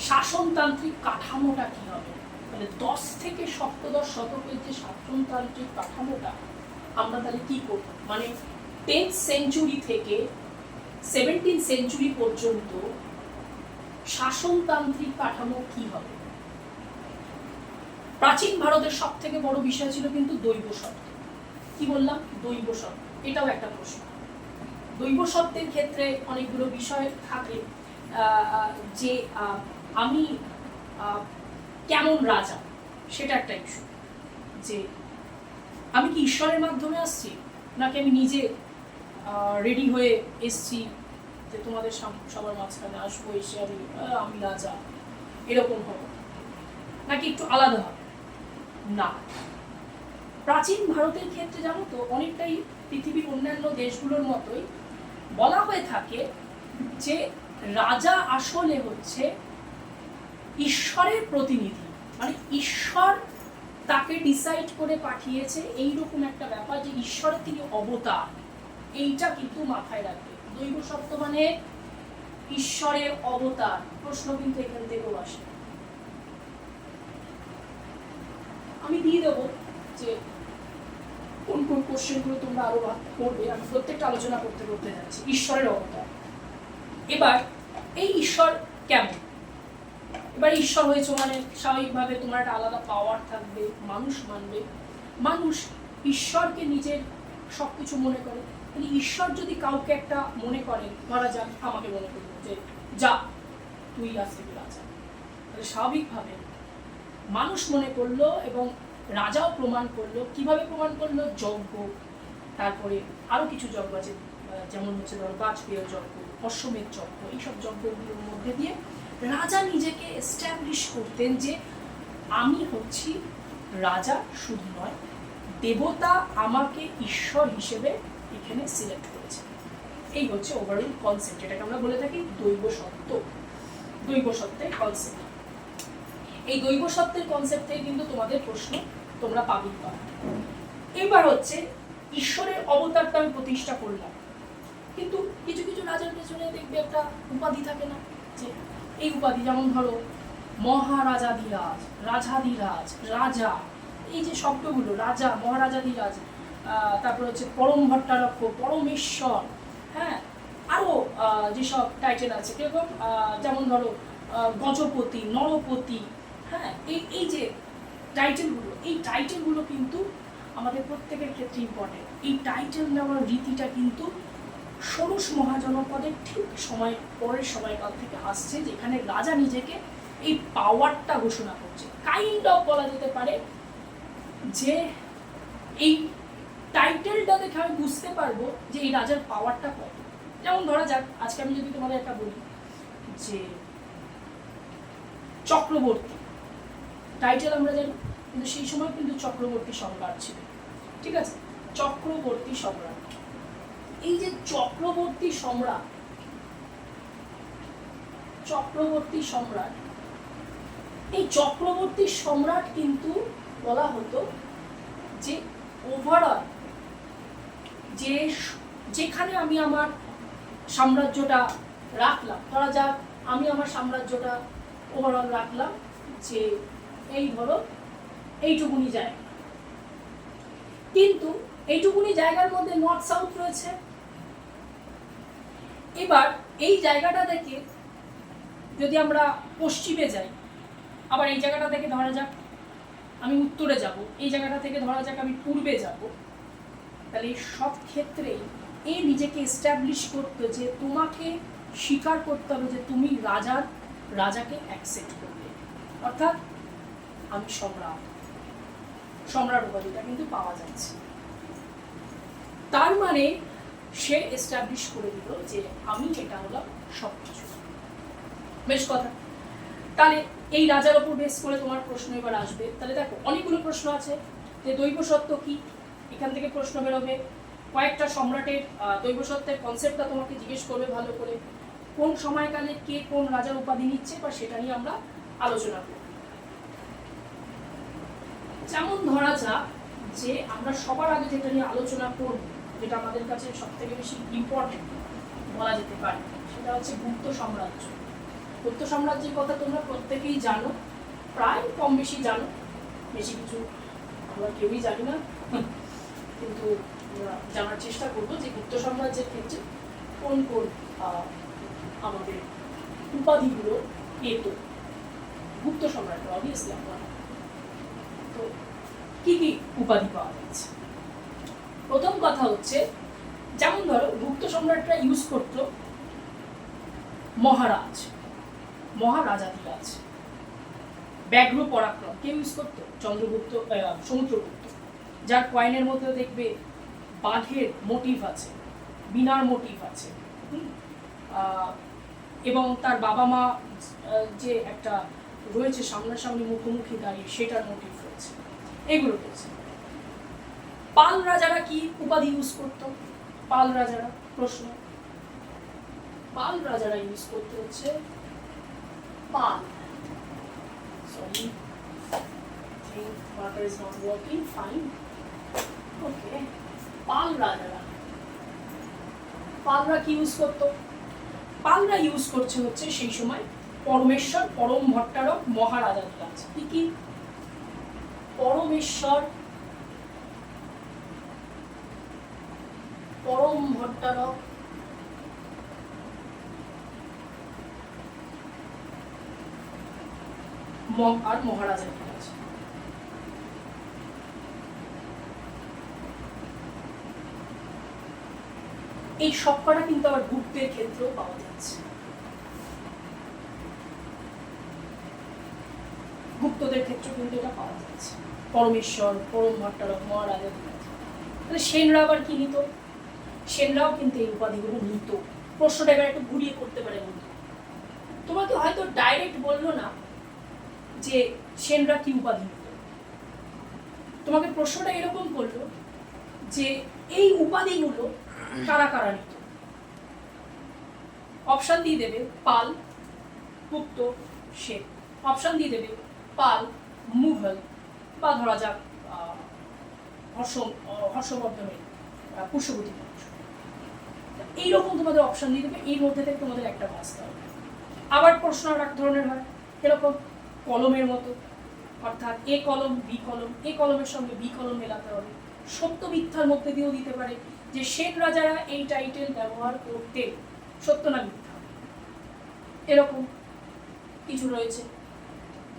Speaker 1: শাসনতান্ত্রিক কাঠামোটা কি হবে। তাহলে 10 থেকে সপ্তদশ শতকের যে শাসনতান্ত্রিক কাঠামোটা আমরা তাহলে কি করব, মানে 10th সেঞ্চুরি থেকে 17th সেঞ্চুরি পর্যন্ত শাসনতান্ত্রিক কাঠামো কি হবে। প্রাচীন ভারতের সব থেকে বড় বিষয় ছিল কিন্তু দৈব সত্ত্ব। কি বললাম? দৈব সত্ত্ব, এটাও একটা প্রশ্ন। দৈব সত্ত্বের ক্ষেত্রে অনেকগুলো বিষয় থাকে, যে আমি কেমন রাজা, সেটা একটা ইস্যু। যে আমি কি ঈশ্বরের মাধ্যমে আসছি, নাকি আমি নিজে রেডি হয়ে এসছি যে তোমাদের সবার মাঝখানে আসবো, এসে আমি রাজা এরকম হবো, নাকি একটু আলাদা হবে? না, প্রাচীন ভারতের ক্ষেত্রে জানো তো অনেকটাই পৃথিবীর অন্যান্য দেশগুলোর মতোই বলা হয়ে থাকে যে রাজা আসলে হচ্ছে ঈশ্বরের প্রতিনিধি, মানে ঈশ্বর তাকে ডিসাইড করে পাঠিয়েছে, এইরকম একটা ব্যাপার যে ঈশ্বরের থেকে অবতার, এইটা কিন্তু মাথায় রাখবে। দৈব সত্য মানে ঈশ্বরের অবতার। প্রশ্ন কিন্তু এখান থেকেও আসে। আমি দিয়ে দেবো যে কোন কোন কোশ্চেনগুলো তোমরা আরো করবে, আমি প্রত্যেকটা আলোচনা করতে করতে যাচ্ছি। ঈশ্বরের অবতার, এবার এই ঈশ্বর কেমন? এবার ঈশ্বর হয়েছে মানে স্বাভাবিকভাবে তোমার একটা আলাদা পাওয়ার থাকবে, মানুষ মানবে, মানুষ ঈশ্বরকে নিজের সবকিছু মনে করে। মানে ঈশ্বর যদি কাউকে একটা মনে করেন, ধরা যাক আমাকে মনে করলো যে যা তুই আজকে রাজা, তাহলে স্বাভাবিকভাবে মানুষ মনে করলো এবং রাজাও প্রমাণ করলো। কিভাবে প্রমাণ করলো? যজ্ঞ, তারপরে আরো কিছু যজ্ঞ আছে, যেমন হচ্ছে ধরো বাজপেয় যজ্ঞ, অশ্বমেধ যজ্ঞ, এইসব যজ্ঞগুলোর মধ্যে দিয়ে রাজা নিজেকে এস্টাবলিশ করতেন যে আমি হচ্ছি রাজা, শুধু নয় দেবতা আমাকে ঈশ্বর হিসেবে এখানে সিলেক্ট করেছে। এই হচ্ছে ওভারঅল কনসেপ্ট, এটাকে আমরা বলে থাকি দৈব সত্য, দৈব সত্যের কনসেপ্ট। এই দৈব সত্যের কনসেপ্ট থেকে কিন্তু তোমাদের প্রশ্ন তোমরা পাবেই পাবে। এবার হচ্ছে ঈশ্বরের অবতারটা আমি প্রতিষ্ঠা করলাম, কিন্তু কিছু কিছু রাজার পেছনে দেখবে একটা উপাধি থাকে না, যে এই উপাধি, যেমন ধরো মহারাজাধিরাজ, রাজাধিরাজ, রাজা, এই যে শব্দগুলো রাজা, মহারাজাধিরাজ, তারপর হচ্ছে পরম ভট্টারক্ষ, পরমেশ্বর, হ্যাঁ, আরো যেসব টাইটেল আছে কিরকম, যেমন ধরো গজপতি, নরপতি, হ্যাঁ, এই যে টাইটেলগুলো, এই টাইটেলগুলো কিন্তু আমাদের প্রত্যেকের ক্ষেত্রে ইম্পর্টেন্ট। এই টাইটেল নেওয়ার রীতিটা কিন্তু ষোড়শ মহাজনপদের ঠিক পরের সময়কাল থেকে আসছে, যেখানে রাজা নিজেকে এই পাওয়ারটা ঘোষণা করছে। কাইন্ড অফ বলা যেতে পারে যে এই টাইটেলটা দেখে আমি বুঝতে পারবো যে এই রাজার পাওয়ারটা কত। যেমন ধরা যাক আজকে আমি যদি তোমাদের একটা বলি যে চক্রবর্তী, টাইটেল আমরা জানি, কিন্তু সেই সময় কিন্তু চক্রবর্তী সম্রাট ছিল, ঠিক আছে? চক্রবর্তী সম্রাট, এই যে চক্রবর্তী সম্রাট, এই চক্রবর্তী সম্রাট কিন্তু বলা হতো যে ওভারঅল যেখানে আমি আমার সাম্রাজ্যটা রাখলাম, ধরা যাক আমি আমার সাম্রাজ্যটা ওভারঅল রাখলাম যে এই ধরো এইটুকুনি জায়গা, কিন্তু এইটুকুনি জায়গার মধ্যে নর্থ সাউথ রয়েছে। এবার এই জায়গাটা থেকে যদি আমরা পশ্চিমে যাই, আবার এই জায়গাটা থেকে ধরা যাক আমি উত্তরে যাব, এই জায়গাটা থেকে ধরা যাক আমি পূর্বে যাব, তাহলে সব ক্ষেত্রেই এই নিজেকে এস্টাবলিশ করতে, যে তোমাকে স্বীকার করতে হবে যে তুমি রাজাকে অ্যাকসেপ্ট করবে, অর্থাৎ আমি সম্রাট উপাধিটা কিন্তু পাওয়া যাচ্ছে। তার মানে সে এস্টাবলিশ করে দিল যে আমি এটা হলাম সবকিছু। বেশ কথা। তাহলে এই রাজার ওপর বেস করে তোমার প্রশ্ন এবার আসবে। তাহলে দেখো অনেকগুলো প্রশ্ন আছে যে দৈব সত্য কি, এখান থেকে প্রশ্ন বেরোবে। কয়েকটা সম্রাটের দৈব সত্যের কনসেপ্টটা তোমাকে জিজ্ঞেস করবে ভালো করে, কোন সময়কালে কে কোন রাজার উপাধি নিচ্ছে, বা সেটা নিয়ে আমরা আলোচনা করব। যেমন ধরা যাক যে আমরা সবার আগে যেটা নিয়ে আলোচনা করব, যেটা আমাদের কাছে সব থেকে বেশি ইম্পর্টেন্ট বলা যেতে পারে, সেটা হচ্ছে গুপ্ত সাম্রাজ্য। গুপ্ত সাম্রাজ্যের কথা তোমরা প্রত্যেকেই জানো, প্রায় কম বেশি জানো, বেশি কিছু আমরা কেউই জানি না, কিন্তু জানার চেষ্টা করবো যে গুপ্ত সাম্রাজ্যের ক্ষেত্রে কোন কোন আমাদের উপাধিগুলো পেত গুপ্ত সম্রাটরা। অবভিয়াসলি আমরা তো কি কি উপাধি পাওয়া যাচ্ছে। প্রথম কথা হচ্ছে, যেমন ধরো গুপ্ত সম্রাটরা ইউজ করতো মহারাজাধিরাজ, ব্যাঘ্র পরাক্রম কে ইউজ করতো? চন্দ্রগুপ্ত, সমুদ্রগুপ্ত, যার কয়েনের মধ্যে দেখবে বাঘের মোটিভ আছে, বিনার মোটিভ আছে, এবং তার বাবা মা যে একটা রয়েছে সামনাসামনি মুখোমুখি দাঁড়িয়ে সেটার মোটিভ রয়েছে, এগুলো রয়েছে। পাল রাজারা কি উপাধি ইউজ করত? পাল রাজারা, প্রশ্ন, পাল রাজারা ইউজ করতে হচ্ছে Pal, sorry water is not working, fine, okay, Pal রাজারা, পালরা কি ইউজ করতো? পালরা ইউজ করছে হচ্ছে সেই সময় পরমেশ্বর পরম ভট্টারক মহারাজার কাজ। কি কি? পরমেশ্বর পরম ভট্টারক আর মহারাজার কাজ। এই সবকটা কিন্তু আবার গুপ্তের ক্ষেত্রেও পাওয়া যাচ্ছে, গুপ্তদের ক্ষেত্রে কিন্তু এটা পাওয়া যাচ্ছে, পরমেশ্বর পরম ভট্টারক মহারাজার কাজ। তাহলে সেনরা আবার কি নিত? সেনরাও কিন্তু এই উপাধিগুলো নিত। প্রশ্নটা এবার একটু ঘুরিয়ে করতে পারে বন্ধু, তোমাকে হয়তো ডাইরেক্ট বললো না যে সেনরা কি উপাধি নিত, তোমাকে প্রশ্নটা এরকম করলো যে এই উপাধিগুলো কারা কারা নিত। অপশন দিয়ে দেবে পাল, গুপ্ত, সেন। অপশন দিয়ে দেবে পাল, মুঘল, বা ধরা যাক হর্ষবর্ধনের পুষ্যবতী বংশ। এইরকম তোমাদের অপশন দিয়ে দেবে, এর মধ্যে থেকে তোমাদের একটা বাঁচতে হবে। আবার প্রশ্ন আর এক ধরনের হয়, এরকম কলমের মতো, অর্থাৎ এ কলম বি কলম, এ কলমের সঙ্গে বি কলম মেলাতে হবে। সত্য মিথ্যার মধ্যে দিয়েও দিতে পারে যে সেন রাজারা এই টাইটেল ব্যবহার করতে, সত্য না মিথ্যা, এরকম কিছু রয়েছে।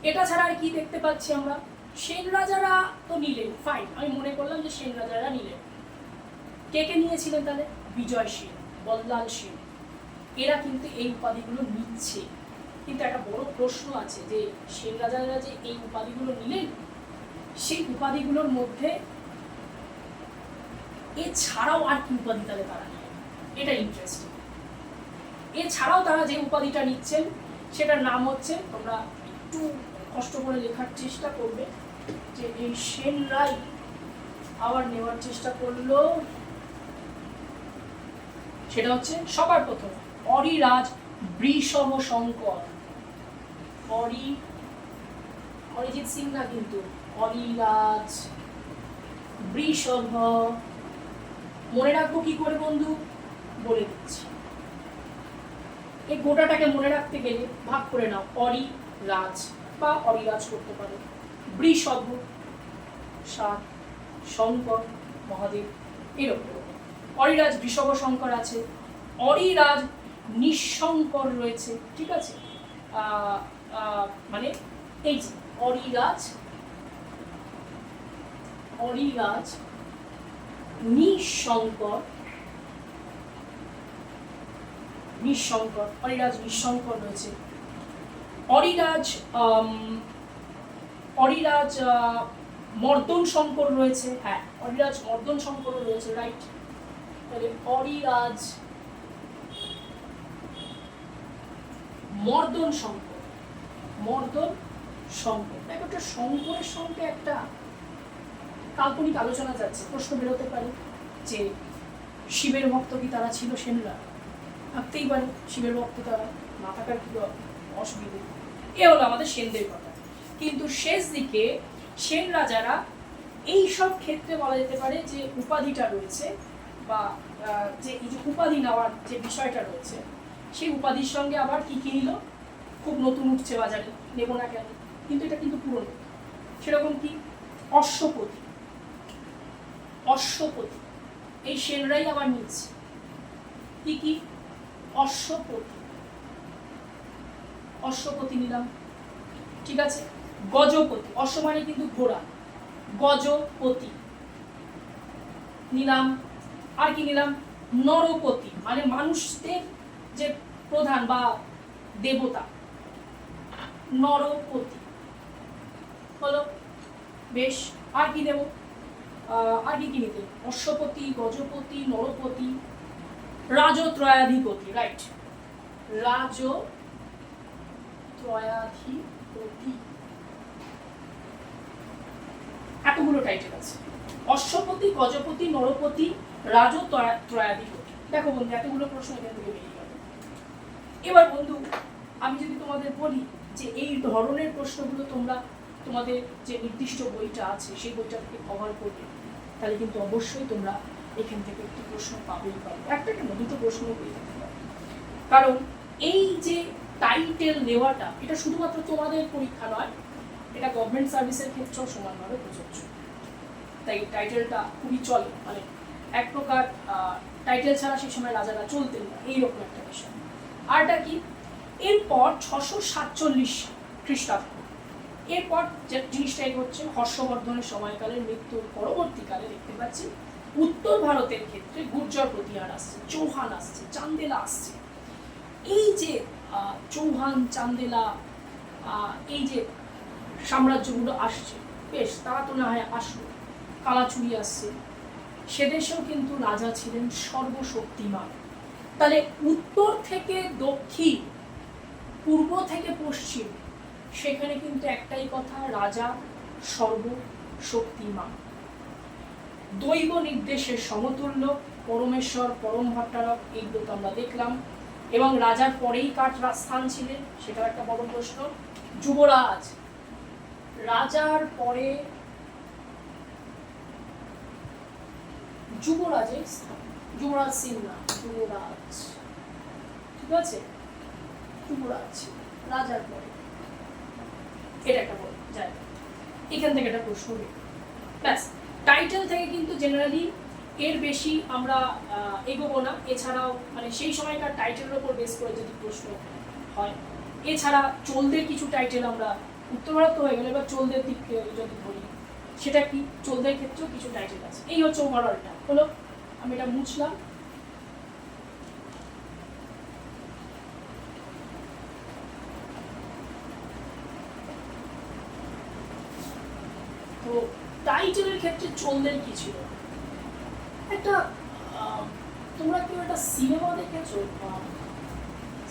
Speaker 1: এটা ছাড়া আর কি দেখতে পাচ্ছি আমরা? সেন রাজারা তো নিলেন, ফাইন, আমি মনে করলাম যে সেন রাজারা নিলেন। কে কে নিয়েছিলেন তাহলে? বিজয় সেন, বল্লাল সেন, এরা কিন্তু এই উপাধিগুলো নিচ্ছে। কিন্তু একটা বড় প্রশ্ন আছে যে সেন রাজারা যে এই উপাধিগুলো নিলেন, সেই উপাধিগুলোর মধ্যে এছাড়াও আর কি উপাধি তাহলে তারা নিলেন? এটা ইন্টারেস্টিং। এছাড়াও তারা যে উপাধিটা নিচ্ছেন সেটার নাম হচ্ছে, তোমরা একটু কষ্ট করে লেখার চেষ্টা করবে, যে এই সেনরাই আবার নেওয়ার চেষ্টা করলো, সেটা হচ্ছে সবার প্রথম অরিরাজ বৃষভ শঙ্কর। অরিজিৎ সিং না কিন্তু, অরিরাজ বৃষভ। মনে রাখবো কি করে বন্ধু? বলে দিচ্ছি। এই গোটাটাকে মনে রাখতে গেলে ভাগ করে নাও, অরিরাজ বা অরিরাজ করতে পারো, বৃষভ সাত, শঙ্কর মহাদেব, এরকম। অরিরাজ বৃষভ শঙ্কর আছে, অরিরাজ নিঃশঙ্কর রয়েছে, ঠিক আছে? মানে এই যে অরিরাজ নিঃশঙ্কর, অরিরাজ নিঃশঙ্কর রয়েছে। অরিরাজ মর্দন শঙ্কর রয়েছে, হ্যাঁ অরিরাজ মর্দন শঙ্কর রয়েছে, রাইট। তাহলে অরিরাজ মর্দন শঙ্কর, দেখো একটা শঙ্করের সঙ্গে একটা কাল্পনিক আলোচনা যাচ্ছে, প্রশ্ন বেরোতে পারে যে শিবের ভক্ত কি তারা ছিল সেনরা? থাকতেই পারে, শিবের ভক্ত তারা, না থাকার কি অসুবিধে? এ হলো আমাদের সেনদের কথা। কিন্তু শেষ দিকে সেন রাজারা এই সব ক্ষেত্রে বলা যেতে পারে যে উপাধিটা রয়েছে, বা যে এই যে উপাধি নেওয়ার যে বিষয়টা রয়েছে, সেই উপাধির সঙ্গে আবার কি কি নিল? খুব নতুন উঠছে বাজারে, নেব না কেন, কিন্তু এটা কিন্তু পুরনো। সেরকম কি অশ্বপতি, এই সেনরাই আবার নিচ্ছে। কি কি? অশ্বপতি নিলাম, ঠিক আছে। গজপতি, অশ্ব মানে কিন্তু ঘোড়া, গজপতি নিলাম। আর কি নিলাম? নরপতি, মানে মানুষদের যে প্রধান বা দেবতা, নরপতি হলো। বেশ, আর কি দেব? আর কি নিতে, অশ্বপতি, গজপতি, নরপতি, রাজত্রয়াধিপতি, রাইট, রাজত্রয়াধিপতি, এতগুলো টাইটেল আছে। অশ্বপতি, গজপতি, নরপতি, রাজত্রয়াধিপতি। দেখো বন্ধু, এতগুলো প্রশ্ন এখান থেকে বেরিয়ে গেল। এবার বন্ধু আমি যদি তোমাদের বলি যে এই ধরনের প্রশ্নগুলো তোমরা তোমাদের যে নির্দিষ্ট বইটা আছে সেই বইটা থেকে কভার করবে, তাহলে কিন্তু অবশ্যই তোমরা এখান থেকে একটি প্রশ্ন পাবেই পাবে, একটা কেন দুটো প্রশ্ন পেয়ে যেতে পারবে। কারণ এই যে টাইটেল নেওয়াটা এটা শুধুমাত্র তোমাদের পরীক্ষা নয়, এটা গভর্নমেন্ট সার্ভিসের ক্ষেত্রেও সমানভাবে প্রযোজ্য। তাই টাইটেলটা খুবই চলে, মানে এক প্রকার টাইটেল ছাড়া সেই সময় রাজারা চলতেন না, এইরকম একটা বিষয়। আরটা কি, এরপর 647 খ্রিস্টাব্দ, এরপর যে জিনিসটাই হচ্ছে হর্ষবর্ধনের সময়কালের মৃত্যুর পরবর্তীকালে দেখতে পাচ্ছি উত্তর ভারতের ক্ষেত্রে গুর্জর প্রতিহার আসছে, চৌহান আসছে, চান্দেলা আসছে। এই যে চৌহান, চান্দেলা, এই যে সাম্রাজ্যগুলো আসছে, বেশ তারা তো না হয় আসলো, কালাচুরি আসছে, সেদেশেও কিন্তু রাজা ছিলেন সর্বশক্তিমান। তাহলে উত্তর থেকে দক্ষিণ, পূর্ব থেকে পশ্চিম, সেখানে কিন্তু একটাই কথা, রাজা সর্বশক্তিমান, দৈব নির্দেশের সমতুল্য, পরমেশ্বর, পরম ভট্টারক, এইগুলো তো আমরা দেখলাম। এবং রাজার পরেই কার স্থান ছিলেন সেটাও একটা বড় প্রশ্ন। যুবরাজ, রাজার পরে যুবরাজের স্থান, যুবরাজ সিং না, যুবরাজ, ঠিক আছে, যুবরাজ রাজার পরে, এটা একটা বড় জায়গা, এখান থেকে একটা প্রশ্ন ব্যাস। টাইটেল থেকে কিন্তু জেনারেলি এর বেশি আমরা এগোবো না। এছাড়াও মানে সেই সময়কার টাইটেলের উপর বেস করে যদি প্রশ্ন হয়, এছাড়া চোলদের কিছু টাইটেল আমরা, উত্তর ভারত তো হয়ে গেলে, এবার চোলদের দিক যদি বলি সেটা কি, চোলদের ক্ষেত্রেও কিছু টাইটেল আছে। এই হচ্ছে ওভারঅলটা হলো, আমি এটা মুছলাম। তো টাইটেলের ক্ষেত্রে চোলদের কি ছিল, একটা তোমরা কেউ একটা সিনেমা দেখেছো,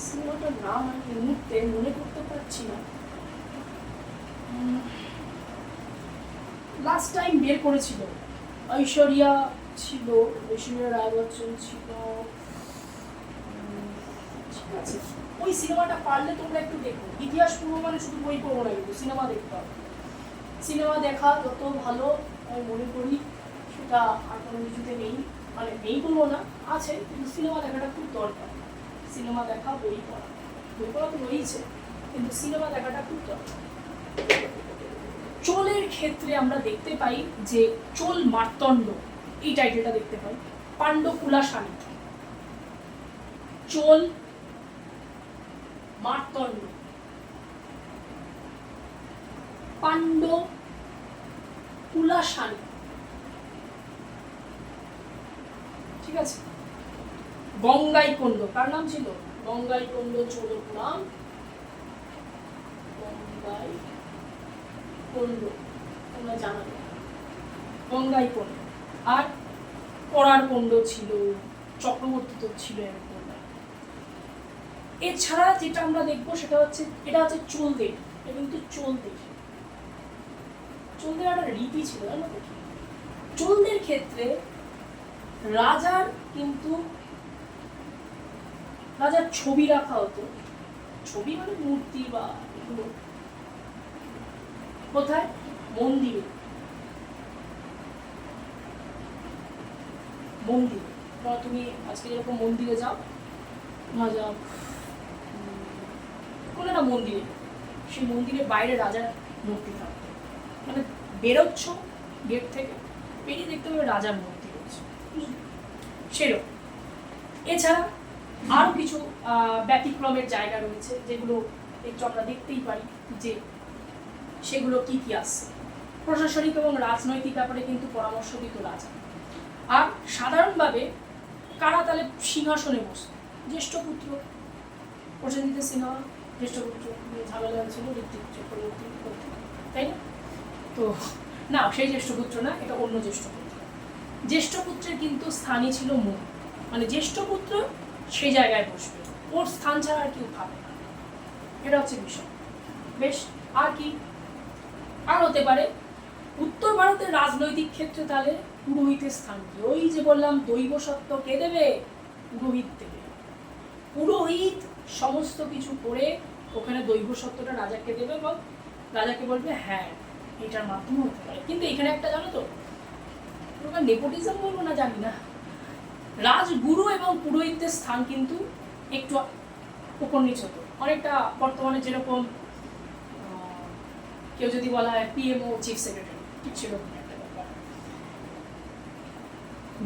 Speaker 1: সিনেমাটার নাম আমি এই মুহূর্তে মনে করতে পারছি না, লাস্ট টাইম বের করেছিল, ঐশ্বরিয়া ছিল, ঐশ্বরিয়া রায় বচ্চন ছিল, ঠিক আছে। ওই সিনেমাটা পারলে তোমরা একটু দেখো, ইতিহাস পূর্ব মানে শুধু বই পড়বো না, কিন্তু সিনেমা দেখতে হবে। সিনেমা দেখা যত ভালো আমি মনে করি সেটা আর কোনো কিছুতে নেই, মানে নেই বলবো না, আছে, কিন্তু সিনেমা দেখাটা খুব দরকার। সিনেমা দেখা, বই পড়া, বই পড়া তো রয়েছে, কিন্তু সিনেমা দেখাটা খুব দরকার। চোলের ক্ষেত্রে আমরা দেখতে পাই যে চোল মার্তণ্ড, এই টাইটেলটা দেখতে পাই, পাণ্ডকুলা সানি, চোল মার্তণ্ড, পাণ্ডকুলা সানি, ঠিক আছে। গঙ্গাইকোন্ড, কার নাম ছিল, গঙ্গাইকোন্ড চোলের নাম, গঙ্গাইকোন্ড, তোমরা জানাবে, গঙ্গাইকোন্ড। আর পরার কোন্ড ছিল, চক্রবর্তী তো ছিল এরকম। এছাড়া যেটা আমরা দেখবো সেটা হচ্ছে, এটা হচ্ছে চোলদের, এটা কিন্তু চোলদের, চোলদের একটা রীতি ছিল, জানো তো। চোলদের ক্ষেত্রে রাজার কিন্তু রাজার ছবি রাখা হতো, ছবি মানে মূর্তি বা এগুলো, কোথায়, মন্দিরে, মন্দিরে। তুমি আজকে যেরকম মন্দিরে যাও, যাও কোনো একটা মন্দিরে, সেই মন্দিরের বাইরে রাজার মূর্তি থাকতো, মানে বেরোচ্ছ গেট থেকে, বেরিয়ে দেখতে হবে রাজার মূর্তি রয়েছে, সেরকম। এছাড়া আরও কিছু ব্যতিক্রমের জায়গা রয়েছে যেগুলো একটু আমরা দেখতেই পারি যে সেগুলো কি কি আসছে। প্রশাসনিক এবং রাজনৈতিক ব্যাপারে কিন্তু পরামর্শ দিত রাজা। আর সাধারণভাবে কারা তাহলে সিংহাসনে বসত, জ্যেষ্ঠ পুত্র, প্রসেনজিতের সিনেমা জ্যেষ্ঠ পুত্র ঝামেলা হয়েছিল ঋত্বিক চক্রবর্তী, তাই না? তো না, সেই জ্যেষ্ঠ পুত্র না, এটা অন্য জ্যেষ্ঠ পুত্র। জ্যেষ্ঠ পুত্রের কিন্তু স্থানই ছিল মূল, মানে জ্যেষ্ঠ পুত্র সেই জায়গায় বসবে, ওর স্থান ছাড়া আর কেউ পাবে না, এটা হচ্ছে বিষয়। বেশ, আর কি আর হতে পারে উত্তর ভারতের রাজনৈতিক ক্ষেত্রে তাহলে পুরোহিতের স্থান কি? ওই যে বললাম দৈব সত্য কে দেবে? পুরোহিত দেবে। পুরোহিত সমস্ত কিছু করে ওখানে দৈব সত্যটা রাজাকে দেবে এবং রাজাকে বলবে হ্যাঁ এটার মাধ্যমে হতে পারে। কিন্তু এখানে একটা জানো তো, নেপোটিজম বলবো না জানি না, রাজগুরু এবং পুরোহিতদের স্থান কিন্তু একটু উপর নিচ হতো অনেকটা। বর্তমানে যেরকম কেউ যদি বলা হয় পিএমও চিফ সেক্রেটারি, ঠিক সেরকম একটা ব্যাপার।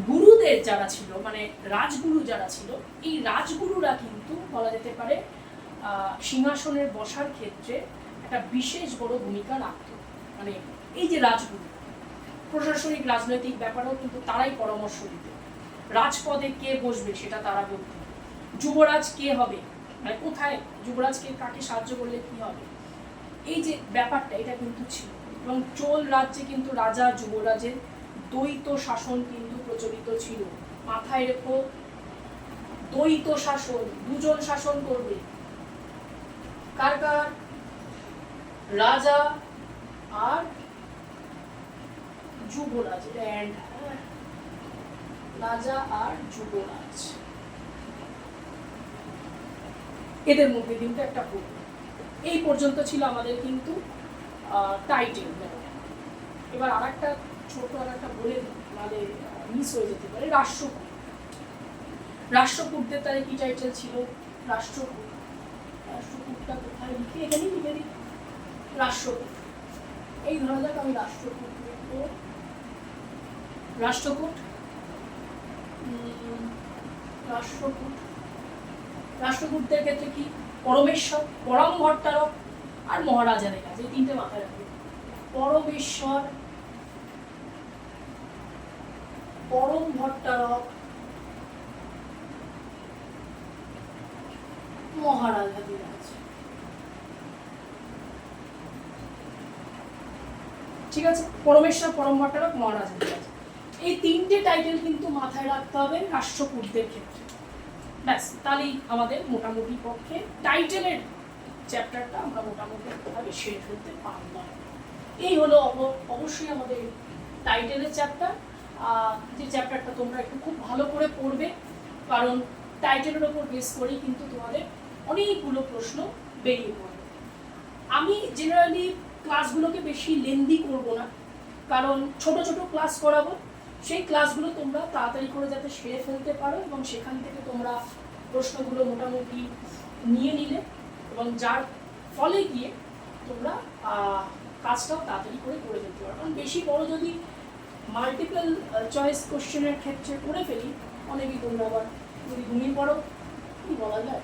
Speaker 1: গুরুদের যারা ছিল, মানে রাজগুরু যারা ছিল, এই রাজগুরুরা কিন্তু বলা যেতে পারে সিংহাসনের বসার ক্ষেত্রে একটা বিশেষ বড় ভূমিকা রাখত। মানে এই যে রাজগুরু, প্রশাসনিক রাজনৈতিক ব্যাপারেও কিন্তু তারাই পরামর্শ দিত। রাজপদে কে বসবে সেটা তারা বলতেন। যুবরাজ কে হবে, মানে কোথায় যুবরাজকে কাকে সাহায্য করলে কি হবে, এই যে ব্যাপারটা এটা কিন্তু ছিল। এবং চোল রাজ্যে কিন্তু রাজা যুবরাজের দ্বৈত শাসন কিন্তু প্রচলিত ছিল। মাথায় রেখো, দ্বৈত শাসন, দুজন শাসন করবে। কার কার? রাজা আর যুবরাজ, রাজা আর যুবরাজ, এদের মধ্যে কিন্তু একটা পড়বে। এই পর্যন্ত ছিল আমাদের কিন্তু টাইটেল। এবার আর একটা ছোট আর একটা বলে মানে মিস হয়ে যেতে পারে, রাষ্ট্রকূট। রাষ্ট্রকূটদের তাহলে কি টাইটেল ছিল? রাষ্ট্রকূট। রাষ্ট্রকূটটা কোথায় লিখে? এখানেই লিখে দিই রাষ্ট্রকূট। এই ধরা যাক আমি রাষ্ট্রকূট লিখব। রাষ্ট্রকূট, রাষ্ট্রকূট, রাষ্ট্রকূটদের ক্ষেত্রে কি? পরমেশ্বর, পরম ভট্টারক আর মহারাজাদের কাছে, এই তিনটে মাথায় রাখবে। পরমেশ্বর, পরম ভট্টারক, মহারাজাধিরাজ। ঠিক আছে, পরমেশ্বর, পরম ভট্টারক, মহারাজাধিরাজ, এই তিনটে টাইটেল কিন্তু মাথায় রাখতে হবে রাষ্ট্রকূটদের ক্ষেত্রে। ব্যাস, তাহলেই আমাদের মোটামুটি পক্ষে টাইটেলের চ্যাপ্টারটা আমরা মোটামুটি ভাবে সেরে ফেলতে পারলাম। এই হলো অবশ্যই আমাদের টাইটেলের চ্যাপ্টার, যে চ্যাপ্টারটা তোমরা একটু খুব ভালো করে পড়বে, কারণ টাইটেলের ওপর বেস করেই কিন্তু তোমাদের অনেকগুলো প্রশ্ন বেরিয়ে পড়বে। আমি জেনারেলি ক্লাসগুলোকে বেশি লেন্দি করব না, কারণ ছোট ছোট ক্লাস করাবো, সেই ক্লাসগুলো তোমরা তাড়াতাড়ি করে যাতে সেরে ফেলতে পারো এবং সেখান থেকে তোমরা প্রশ্নগুলো মোটামুটি নিয়ে নিলে এবং যার ফলে গিয়ে তোমরা কাজটাও তাড়াতাড়ি করে ফেলতে পারো। কারণ বেশি বড় যদি মাল্টিপল চয়েস কোশ্চেনের ক্ষেত্রে করে ফেলি, অনেকেই তোমরা আবার যদি ঘুমিয়ে পড়ো, কি বলা যায়,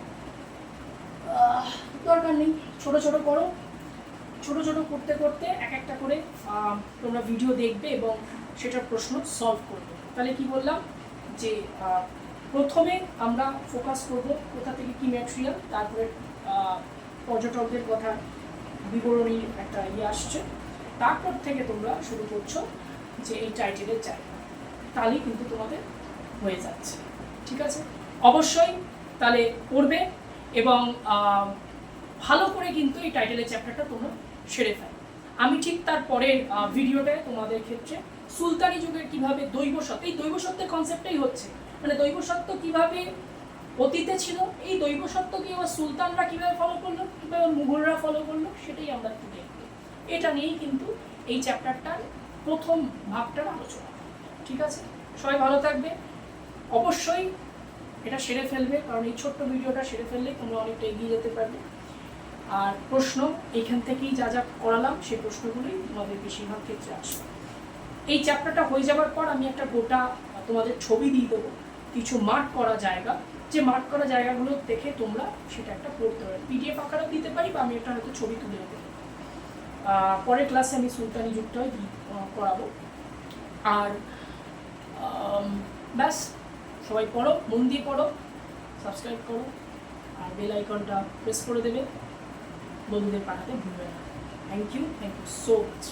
Speaker 1: দরকার নেই, ছোট ছোট করো। ছোট ছোট করতে করতে এক একটা করে তোমরা ভিডিও দেখবে এবং সেটার প্রশ্ন সলভ করবে। তাহলে কি বললাম যে প্রথমে আমরা ফোকাস করব কোথা থেকে কি ম্যাটেরিয়াল, তারপরে পর্যটকদের কথা বিবরণী একটা আসছে, তারপর থেকে তোমরা শুরু করছো যে এই টাইটেলের জায়গা, তাহলেই কিন্তু তোমাদের হয়ে যাচ্ছে। ঠিক আছে, অবশ্যই তাহলে পড়বে এবং ভালো করে কিন্তু এই টাইটেলের চ্যাপ্টারটা তোমরা সেরে ফেলো। আমি ঠিক তার পরের ভিডিওটায় তোমাদের ক্ষেত্রে সুলতানি যুগের কিভাবে দৈব সত্য, এই দৈব সত্যের কনসেপ্টটাই হচ্ছে, মানে দৈব সত্য কিভাবে অতীতে ছিল, এই দৈব সত্যকে এবার সুলতানরা কিভাবে ফলো করলো, কিভাবে মুঘলরা ফলো করলো, সেটাই আমরা একটু দেখব। এটা নিয়েই কিন্তু এই চ্যাপ্টারটার প্রথম ভাগটার আলোচনা। ঠিক আছে, সবাই ভালো থাকবে, অবশ্যই এটা সেরে ফেলবে, কারণ এই ছোট্ট ভিডিওটা সেরে ফেললে তোমরা অনেকটা এগিয়ে যেতে পারবে। আর প্রশ্ন এইখান থেকেই যা যা করালাম সেই প্রশ্নগুলোই তোমাদের বেশিরভাগ ক্ষেত্রে আসবে। এই চ্যাপ্টারটা হয়ে যাওয়ার পর আমি একটা গোটা তোমাদের ছবি দিয়ে দেবো, কিছু মার্ক করা জায়গা, যে মার্ক করা জায়গাগুলো দেখে তোমরা সেটা একটা পড়তে পারো। পিডিএফ আকারেও দিতে পারি বা আমি একটা হয়তো ছবি তুলে দেবো। পরের ক্লাসে আমি সুলতানি যুগটাই করাবো। আর ব্যাস, সবাই পড়ো, মন দিয়ে পড়ো, সাবস্ক্রাইব করো আর বেল আইকনটা প্রেস করে দেবে, বন্ধুদের পাঠাতে ভুলবে না। Thank you so much.